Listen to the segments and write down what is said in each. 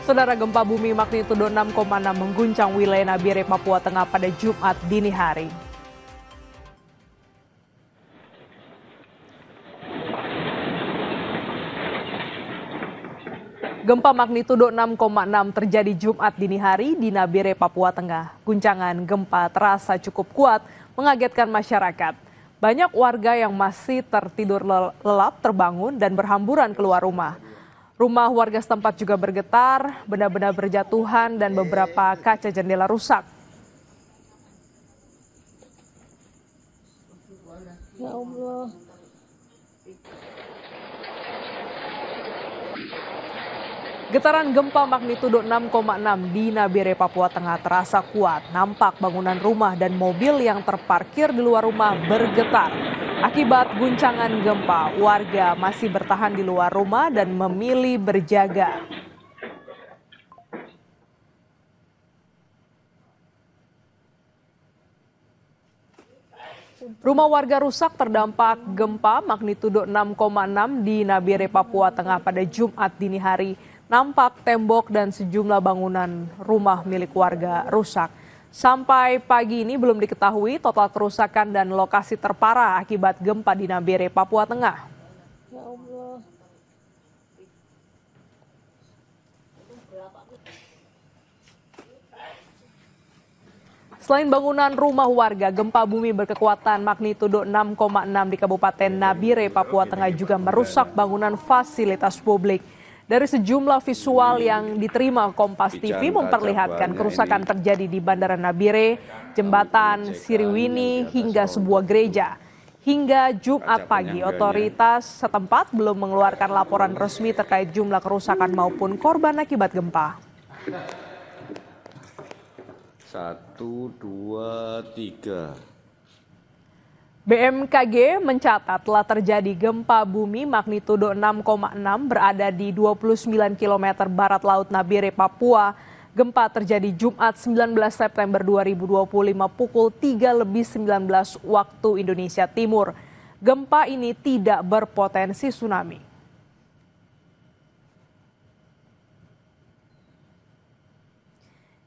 Saudara, gempa bumi magnitudo 6,6 mengguncang wilayah Nabire, Papua Tengah pada Jumat dini hari. Gempa magnitudo 6,6 terjadi Jumat dini hari di Nabire, Papua Tengah. Guncangan gempa terasa cukup kuat, mengagetkan masyarakat. Banyak warga yang masih tertidur lelap terbangun dan berhamburan keluar rumah. Rumah warga setempat juga bergetar, benda-benda berjatuhan dan beberapa kaca jendela rusak. Ya Allah. Getaran gempa magnitudo 6,6 di Nabire, Papua Tengah terasa kuat. Nampak bangunan rumah dan mobil yang terparkir di luar rumah bergetar. Akibat guncangan gempa, warga masih bertahan di luar rumah dan memilih berjaga. Rumah warga rusak terdampak gempa magnitudo 6,6 di Nabire, Papua Tengah pada Jumat dini hari. Nampak tembok dan sejumlah bangunan rumah milik warga rusak. Sampai pagi ini belum diketahui total kerusakan dan lokasi terparah akibat gempa di Nabire, Papua Tengah. Ya Allah. Selain bangunan rumah warga, gempa bumi berkekuatan magnitudo 6,6 di Kabupaten Nabire, Papua Tengah juga merusak bangunan fasilitas publik. Dari sejumlah visual yang diterima Kompas TV memperlihatkan kerusakan terjadi di Bandara Nabire, Jembatan Siriwini hingga sebuah gereja. Hingga Jumat pagi, otoritas setempat belum mengeluarkan laporan resmi terkait jumlah kerusakan maupun korban akibat gempa. 1, 2, 3. BMKG mencatat telah terjadi gempa bumi magnitudo 6,6 berada di 29 km barat laut Nabire, Papua. Gempa terjadi Jumat 19 September 2025 pukul 3:19 waktu Indonesia Timur. Gempa ini tidak berpotensi tsunami.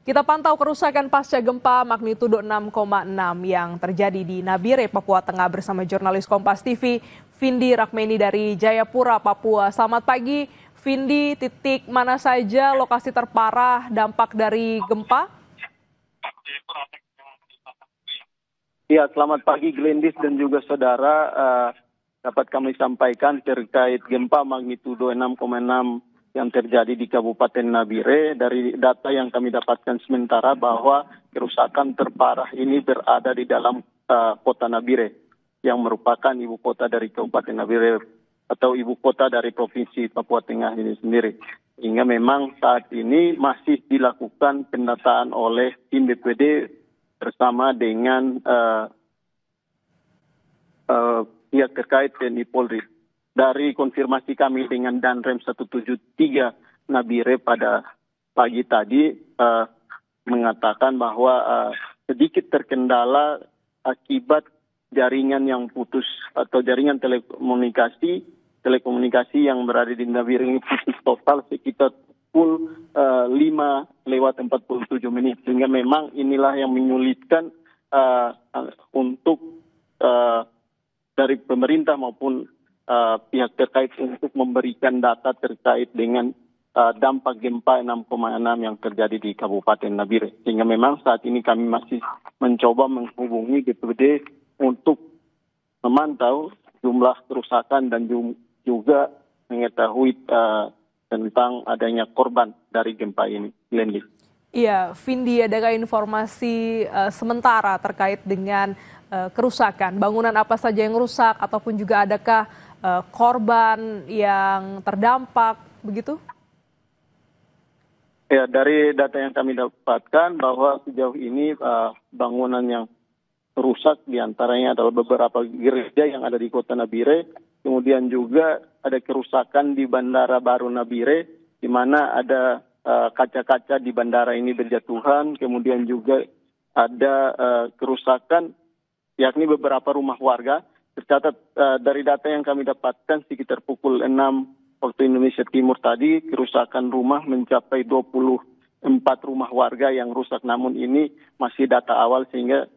Kita pantau kerusakan pasca gempa magnitudo 6,6 yang terjadi di Nabire, Papua Tengah bersama jurnalis Kompas TV, Vindi Rakmeni dari Jayapura, Papua. Selamat pagi, Vindi. Titik mana saja lokasi terparah dampak dari gempa? Ya, selamat pagi Glendis dan juga saudara. Dapat kami sampaikan terkait gempa magnitudo 6,6 yang terjadi di Kabupaten Nabire. Dari data yang kami dapatkan sementara bahwa kerusakan terparah ini berada di dalam kota Nabire yang merupakan ibu kota dari Kabupaten Nabire atau ibu kota dari Provinsi Papua Tengah ini sendiri. Hingga memang saat ini masih dilakukan pendataan oleh tim BPD bersama dengan pihak terkait TNI Polri. Dari konfirmasi kami dengan Danrem 173 Nabire pada pagi tadi mengatakan bahwa sedikit terkendala akibat jaringan yang putus atau jaringan telekomunikasi yang berada di Nabire ini putus total sekitar pukul 5:47 menit. Sehingga memang inilah yang menyulitkan untuk dari pemerintah maupun pihak terkait untuk memberikan data terkait dengan dampak gempa 6,6 yang terjadi di Kabupaten Nabire. Sehingga memang saat ini kami masih mencoba menghubungi BPBD untuk memantau jumlah kerusakan dan juga mengetahui tentang adanya korban dari gempa ini. Lendi. Iya, Vindi, adakah informasi sementara terkait dengan kerusakan? Bangunan apa saja yang rusak ataupun juga adakah korban yang terdampak begitu? Ya, dari data yang kami dapatkan bahwa sejauh ini bangunan yang rusak diantaranya adalah beberapa gereja yang ada di kota Nabire, kemudian juga ada kerusakan di Bandara Baru Nabire, di mana ada kaca-kaca di bandara ini berjatuhan, kemudian juga ada kerusakan yakni beberapa rumah warga. Tercatat dari data yang kami dapatkan sekitar pukul 6 waktu Indonesia Timur tadi, kerusakan rumah mencapai 24 rumah warga yang rusak, namun ini masih data awal sehingga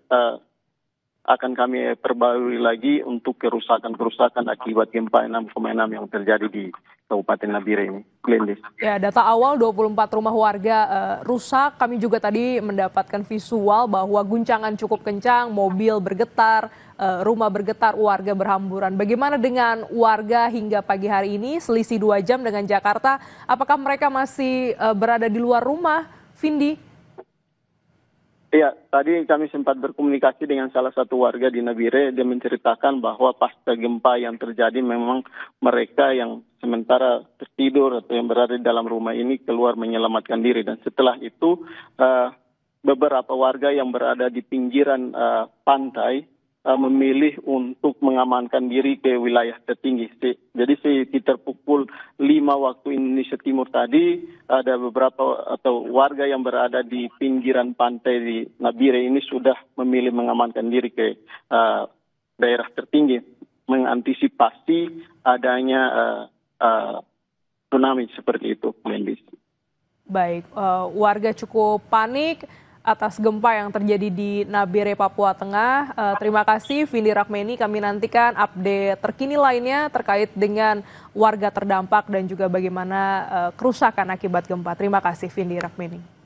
akan kami perbarui lagi untuk kerusakan akibat gempa 6,6 yang terjadi di Kabupaten Nabire ini. Glendis. Ya, data awal 24 rumah warga rusak. Kami juga tadi mendapatkan visual bahwa guncangan cukup kencang, mobil bergetar, rumah bergetar, warga berhamburan. Bagaimana dengan warga hingga pagi hari ini, selisih 2 jam dengan Jakarta? Apakah mereka masih berada di luar rumah, Vindi? Iya, tadi kami sempat berkomunikasi dengan salah satu warga di Nabire. Dia menceritakan bahwa pasca gempa yang terjadi memang mereka yang sementara tertidur atau yang berada di dalam rumah ini keluar menyelamatkan diri. Dan setelah itu beberapa warga yang berada di pinggiran pantai memilih untuk mengamankan diri ke wilayah tertinggi. Jadi sekitar pukul 5 waktu Indonesia Timur tadi, ada beberapa atau warga yang berada di pinggiran pantai di Nabire ini sudah memilih mengamankan diri ke daerah tertinggi, mengantisipasi adanya tsunami seperti itu, Glendis. Baik, warga cukup panik atas gempa yang terjadi di Nabire, Papua Tengah. Terima kasih Vindi Rakmeni, kami nantikan update terkini lainnya terkait dengan warga terdampak dan juga bagaimana kerusakan akibat gempa. Terima kasih Vindi Rakmeni.